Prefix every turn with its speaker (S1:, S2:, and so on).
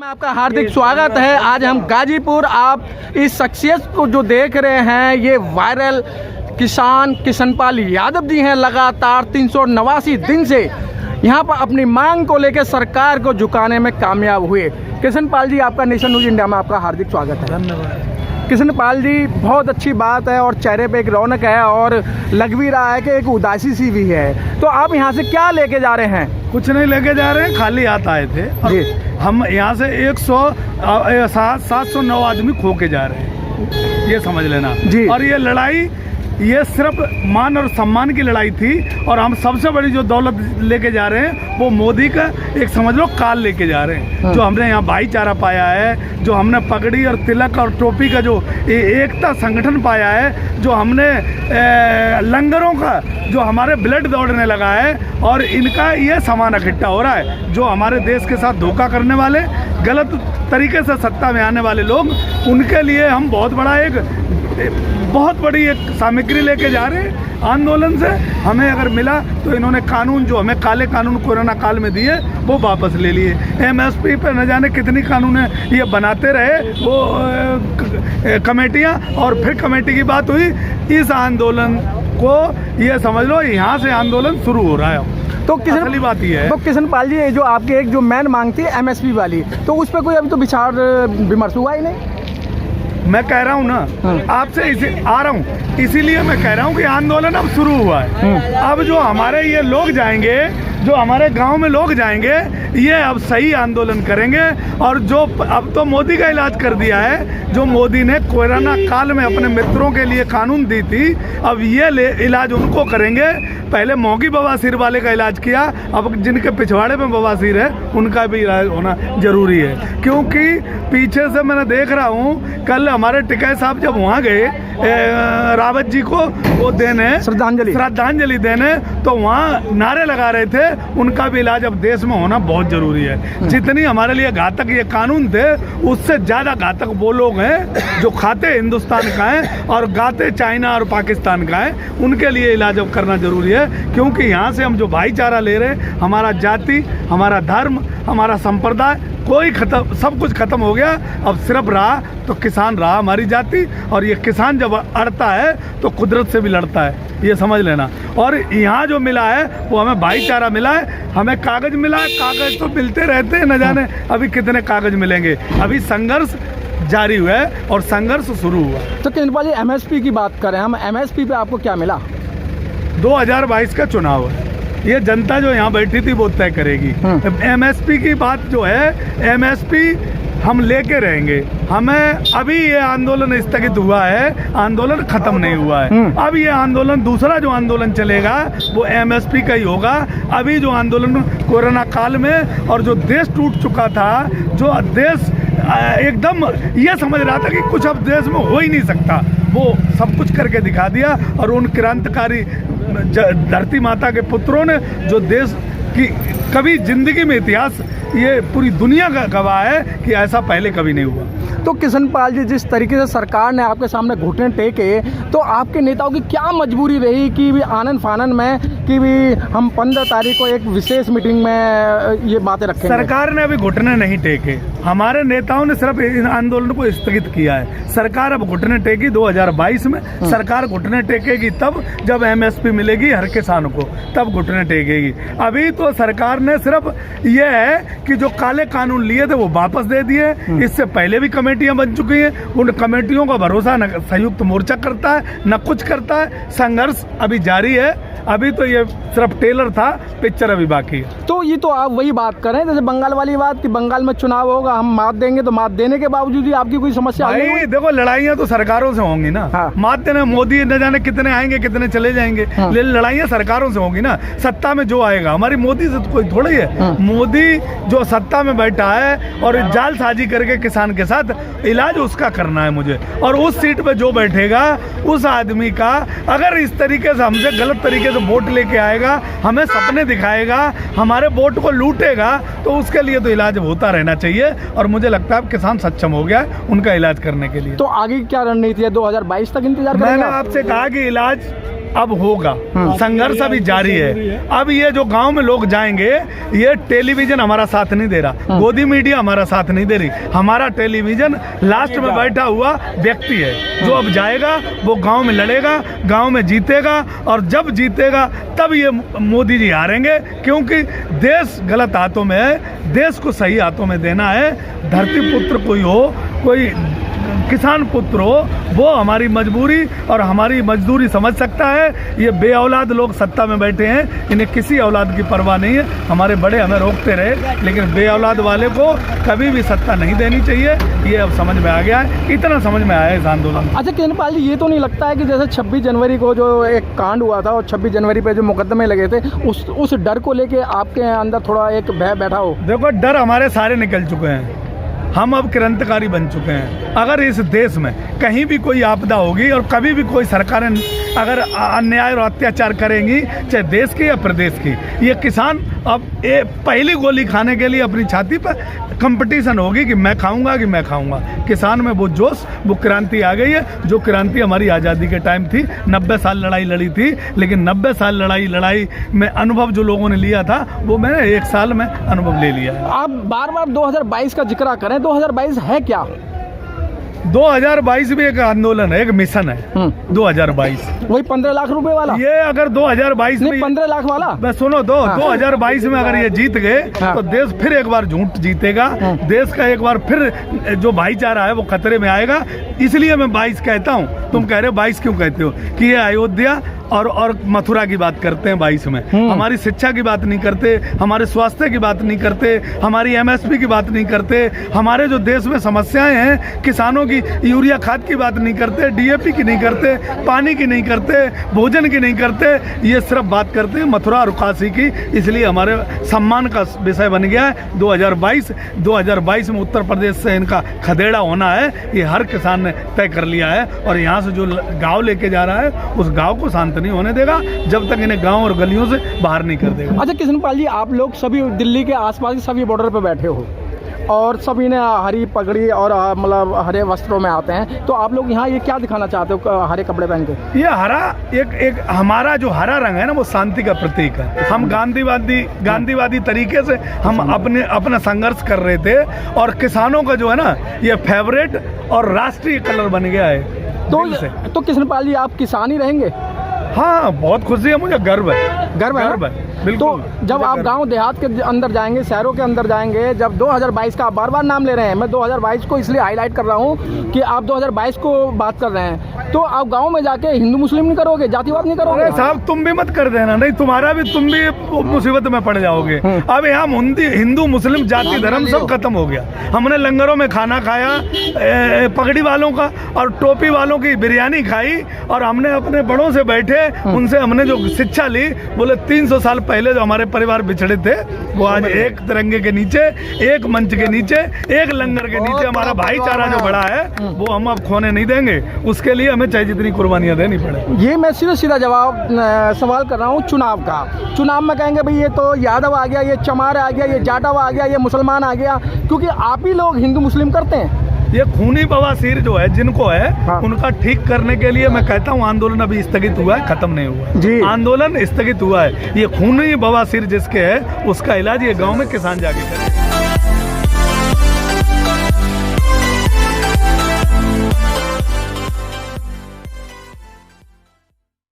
S1: में आपका हार्दिक स्वागत है। आज हम गाजीपुर, आप इस शख्सियत को जो देख रहे हैं, ये वायरल किसान किशनपाल यादव जी हैं। लगातार 389 दिन से यहाँ पर अपनी मांग को लेकर सरकार को झुकाने में कामयाब हुए। किशनपाल जी, आपका नेशन न्यूज़ इंडिया में आपका हार्दिक स्वागत है।
S2: धन्यवाद।
S1: किशनपाल जी, बहुत अच्छी बात है और चेहरे पे एक रौनक है और लग भी रहा है कि एक उदासी सी भी है। तो आप यहाँ से क्या लेके जा रहे हैं?
S2: कुछ नहीं लेके जा रहे हैं, खाली हाथ आए थे और हम यहाँ से 709 आदमी खो के जा रहे हैं, ये समझ लेना जी। और ये लड़ाई ये सिर्फ मान और सम्मान की लड़ाई थी और हम सबसे बड़ी जो दौलत लेके जा रहे हैं वो मोदी का एक समझ लो काल लेके जा रहे हैं। जो हमने यहाँ भाईचारा पाया है, जो हमने पगड़ी और तिलक और टोपी का जो एकता संगठन पाया है, जो हमने लंगरों का जो हमारे ब्लड दौड़ने लगा है और इनका ये सामान इकट्ठा हो रहा है। जो हमारे देश के साथ धोखा करने वाले, गलत तरीके से सत्ता में आने वाले लोग, उनके लिए हम बहुत बड़ी एक सामग्री लेके जा रहे हैं। आंदोलन से हमें अगर मिला तो इन्होंने कानून जो हमें काले कानून कोरोना काल में दिए वो वापस ले लिए। एमएसपी पे न जाने कितनी कानूनें ये बनाते रहे वो कमेटियां, और फिर कमेटी की बात हुई। इस आंदोलन को ये समझ लो यहाँ से आंदोलन शुरू हो रहा है।
S1: तो किशन
S2: बात ये है, तो
S1: किशनपाल जी, जो आपके एक जो मेन मांग थी एमएसपी वाली, तो उस पर कोई अभी तो विचार विमर्श हुआ ही नहीं।
S2: मैं कह रहा हूँ ना, आपसे इसे आ रहा हूँ, इसीलिए मैं कह रहा हूँ कि आंदोलन अब शुरू हुआ है। अब जो हमारे ये लोग जाएंगे, जो हमारे गांव में लोग जाएंगे, ये अब सही आंदोलन करेंगे। और जो अब तो मोदी का इलाज कर दिया है, जो मोदी ने कोरोना काल में अपने मित्रों के लिए कानून दी थी, अब ये इलाज उनको करेंगे। पहले मोगी बवासीर वाले का इलाज किया, अब जिनके पिछवाड़े में बवासीर है उनका भी इलाज होना जरूरी है। क्योंकि पीछे से मैंने देख रहा हूँ, कल हमारे टिकैत साहब जब वहाँ गए रावत जी को वो देने श्रद्धांजलि देने, तो वहाँ नारे लगा रहे थे। उनका भी इलाज अब देश में होना बहुत जरूरी है। जितनी हमारे लिए घातक ये कानून थे, उससे ज़्यादा घातक वो लोग हैं जो खाते हिंदुस्तान का है और गाते चाइना और पाकिस्तान का है। उनके लिए इलाज अब करना जरूरी है। क्योंकि यहाँ से हम जो भाईचारा ले रहे हैं, हमारा जाति, हमारा धर्म, हमारा संप्रदाय, कोई खत्म, सब कुछ खत्म हो गया। अब सिर्फ रहा तो किसान रहा, हमारी जाति। और ये किसान जब अड़ता है तो कुदरत से भी लड़ता है, ये समझ लेना। और यहाँ जो मिला है वो हमें भाईचारा मिला है, हमें कागज मिला है। कागज तो मिलते रहते हैं, न जाने अभी कितने कागज मिलेंगे। अभी संघर्ष जारी हुआ है और संघर्ष शुरू हुआ।
S1: तो किशनपाल जी, एमएसपी की बात करें हम, एमएसपी पे आपको क्या मिला?
S2: 2022 का चुनाव है, ये जनता जो यहाँ बैठी थी वो तय करेगी। एमएसपी की बात जो है, एमएसपी हम लेके रहेंगे। हमें अभी ये आंदोलन स्थगित हुआ है, आंदोलन खत्म नहीं हुआ है। अब ये आंदोलन, दूसरा जो आंदोलन चलेगा वो एमएसपी का ही होगा। अभी जो आंदोलन कोरोना काल में और जो देश टूट चुका था, जो देश एकदम ये समझ रहा था कि कुछ अब देश में हो ही नहीं सकता, वो सब कुछ करके दिखा दिया। और उन क्रांतिकारी धरती माता के पुत्रों ने जो देश की कभी जिंदगी में इतिहास, ये पूरी दुनिया का गवाह है कि ऐसा पहले कभी नहीं हुआ।
S1: तो किशनपाल जी, जिस तरीके से सरकार ने आपके सामने घुटने टेके, तो आपके नेताओं की क्या मजबूरी रही कि भी आनन फानन में कि भी हम 15 तारीख को एक विशेष मीटिंग में ये बातें रखेंगे?
S2: सरकार ने अभी घुटने नहीं टेके, हमारे नेताओं ने सिर्फ इन आंदोलन को स्थगित किया है। सरकार अब घुटने टेकी 2022 में। सरकार घुटने टेकेगी तब जब एमएसपी मिलेगी हर किसान को, तब घुटने टेकेगी। अभी तो सरकार ने सिर्फ ये है कि जो काले कानून लिए थे वो वापस दे दिए। इससे पहले भी कमेटियां बन चुकी हैं, उन कमेटियों का भरोसा न संयुक्त मोर्चा करता है न कुछ करता है। संघर्ष अभी जारी है, अभी तो ये सिर्फ टेलर था, पिक्चर अभी बाकी है।
S1: तो ये तो आप वही बात करें जैसे बंगाल वाली बात कि बंगाल में चुनाव होगा, हम मात देंगे, तो मात देने के बावजूद भी आपकी कोई समस्या
S2: नहीं। देखो, लड़ाइयाँ तो सरकारों से होंगी ना। मात देने मोदी न जाने कितने आएंगे, कितने चले जाएंगे, लड़ाइयाँ सरकारों से होंगी ना। सत्ता में जो आएगा, हमारी मोदी से तो कोई थोड़ी है। मोदी जो सत्ता में बैठा है और जालसाजी करके किसान के साथ, इलाज उसका करना है मुझे। और उस सीट पे जो बैठेगा, उस आदमी का अगर इस तरीके से हमसे गलत तरीके से वोट लेके आएगा, हमें सपने दिखाएगा, हमारे वोट को लूटेगा, तो उसके लिए तो इलाज होता रहना चाहिए। और मुझे लगता है किसान सक्षम हो गया उनका इलाज करने के लिए।
S1: तो आगे क्या रणनीति है? 2022 तक इंतजार करेंगे?
S2: मैंने आपसे कहा कि इलाज अब होगा, संघर्ष अभी जारी है। अब ये जो गांव में लोग जाएंगे, ये टेलीविजन हमारा साथ नहीं दे रहा, गोदी मीडिया हमारा साथ नहीं दे रही, हमारा टेलीविजन लास्ट में बैठा हुआ व्यक्ति है जो अब जाएगा, वो गांव में लड़ेगा, गांव में जीतेगा, और जब जीतेगा तब ये मोदी जी हारेंगे, क्योंकि देश गलत हाथों में है, देश को सही हाथों में देना है। धरती पुत्र कोई हो, कोई किसान पुत्र हो, वो हमारी मजबूरी और हमारी मजदूरी समझ सकता है। ये बे औलाद लोग सत्ता में बैठे हैं, इन्हें किसी औलाद की परवाह नहीं है। हमारे बड़े हमें रोकते रहे, लेकिन बे औलाद वाले को कभी भी सत्ता नहीं देनी चाहिए, ये अब समझ में आ गया है। इतना समझ में आया है इस आंदोलन।
S1: अच्छा कृष्णपाल जी, ये तो नहीं लगता है कि जैसे 26 जनवरी को जो एक कांड हुआ था और 26 जनवरी पे जो मुकदमे लगे थे, उस डर को लेके आपके अंदर थोड़ा एक भय बैठा हो?
S2: देखो, डर हमारे सारे निकल चुके हैं, हम अब क्रांतिकारी बन चुके हैं। अगर इस देश में कहीं भी कोई आपदा होगी और कभी भी कोई सरकारें अगर अन्याय और अत्याचार करेंगी, चाहे देश की या प्रदेश की, ये किसान अब पहली गोली खाने के लिए अपनी छाती पर कंपटीशन होगी कि मैं खाऊंगा कि मैं खाऊंगा। किसान में वो जोश, वो क्रांति आ गई है, जो क्रांति हमारी आज़ादी के टाइम थी। 90 साल लड़ाई लड़ी थी, लेकिन 90 साल लड़ाई में अनुभव जो लोगों ने लिया था, वो मैंने 1 साल में अनुभव ले लिया है।
S1: आप बार बार 2022 का जिक्र करें, 2022 है क्या?
S2: 2022 भी एक आंदोलन है, एक मिशन है। 2022
S1: वही 15 लाख रुपए वाला?
S2: ये अगर 2022 में
S1: 15 लाख वाला,
S2: मैं सुनो 2022 में अगर ये जीत गए तो देश फिर एक बार झूठ जीतेगा, देश का एक बार फिर जो भाईचारा है वो खतरे में आएगा। इसलिए मैं 22 कहता हूँ। तुम कह रहे हो 22 क्यों कहते हो? कि ये अयोध्या और मथुरा की बात करते हैं 22 में, हमारी शिक्षा की बात नहीं करते, हमारे स्वास्थ्य की बात नहीं करते, हमारी MSP की बात नहीं करते, हमारे जो देश में समस्याएं हैं, किसानों की यूरिया खाद की बात नहीं करते, DAP की नहीं करते, पानी की नहीं करते, भोजन की नहीं करते, ये सिर्फ बात करते हैं मथुरा और काशी की। इसलिए हमारे सम्मान का विषय बन गया है 2022 में उत्तर प्रदेश से इनका खदेड़ा होना है, ये हर किसान ने तय कर लिया है। और यहाँ से जो गाँव लेके जा रहा है, उस गाँव को शांत नहीं होने देगा जब तक इन्हें गांव और गलियों से बाहर नहीं कर देगा।
S1: अच्छा कृष्णपाल जी, आप लोग सभी दिल्ली के आसपास के सभी बॉर्डर पे बैठे हो और सभी ने हरी पगड़ी और मतलब हरे वस्त्रों में आते हैं, तो आप लोग यहाँ ये क्या दिखाना चाहते हो हरे कपड़े पहन के?
S2: ये हरा एक हमारा जो हरा रंग है ना, वो शांति का प्रतीक है। हम गांधीवादी तरीके से हम अपना संघर्ष कर रहे थे, और किसानों का जो है ना, ये फेवरेट और राष्ट्रीय कलर बन गया है।
S1: तो कृष्णपाल जी, आप किसान ही रहेंगे?
S2: हाँ, बहुत खुशी है, मुझे गर्व है।
S1: गर्व है
S2: बिल्कुल।
S1: तो जब आप गांव देहात के अंदर जाएंगे, शहरों के अंदर जाएंगे, जब 2022 का आप बार बार नाम ले रहे हैं, मैं 2022 को इसलिए हाईलाइट कर रहा हूं कि आप 2022 को बात कर रहे हैं, तो आप गांव में जाके हिंदू मुस्लिम नहीं करोगे, जातिवाद नहीं करोगे?
S2: अरे साहब, तुम भी मत कर देना, नहीं तुम भी मुसीबत में पड़ जाओगे। अब यहाँ हिंदू मुस्लिम जाति धर्म सब खत्म हो गया। हमने लंगरों में खाना खाया, पगड़ी वालों का और टोपी वालों की बिरयानी खाई, और हमने अपने बड़ों से बैठे, उनसे हमने जो शिक्षा ली, बोले 300 साल पहले जो हमारे परिवार बिछड़े थे, वो आज एक तिरंगे के नीचे, एक मंच के नीचे, एक लंगर के नीचे हमारा भाईचारा जो बड़ा है, वो हम अब खोने नहीं देंगे। उसके लिए हमें चाहे जितनी कुर्बानियां देनी पड़े।
S1: ये मैं सीधा जवाब सवाल कर रहा हूँ चुनाव का। चुनाव में कहेंगे भाई ये तो यादव आ गया, ये चमार आ गया, ये जाटव आ गया, ये मुसलमान आ गया, क्योंकि आप ही लोग हिंदू मुस्लिम करते हैं।
S2: ये खूनी बवासीर जो है, जिनको है, उनका ठीक करने के लिए मैं कहता हूँ आंदोलन अभी स्थगित हुआ है, खत्म नहीं हुआ जी। आंदोलन स्थगित हुआ है। ये खूनी बवासीर जिसके है, उसका इलाज ये गांव में किसान जाके करे।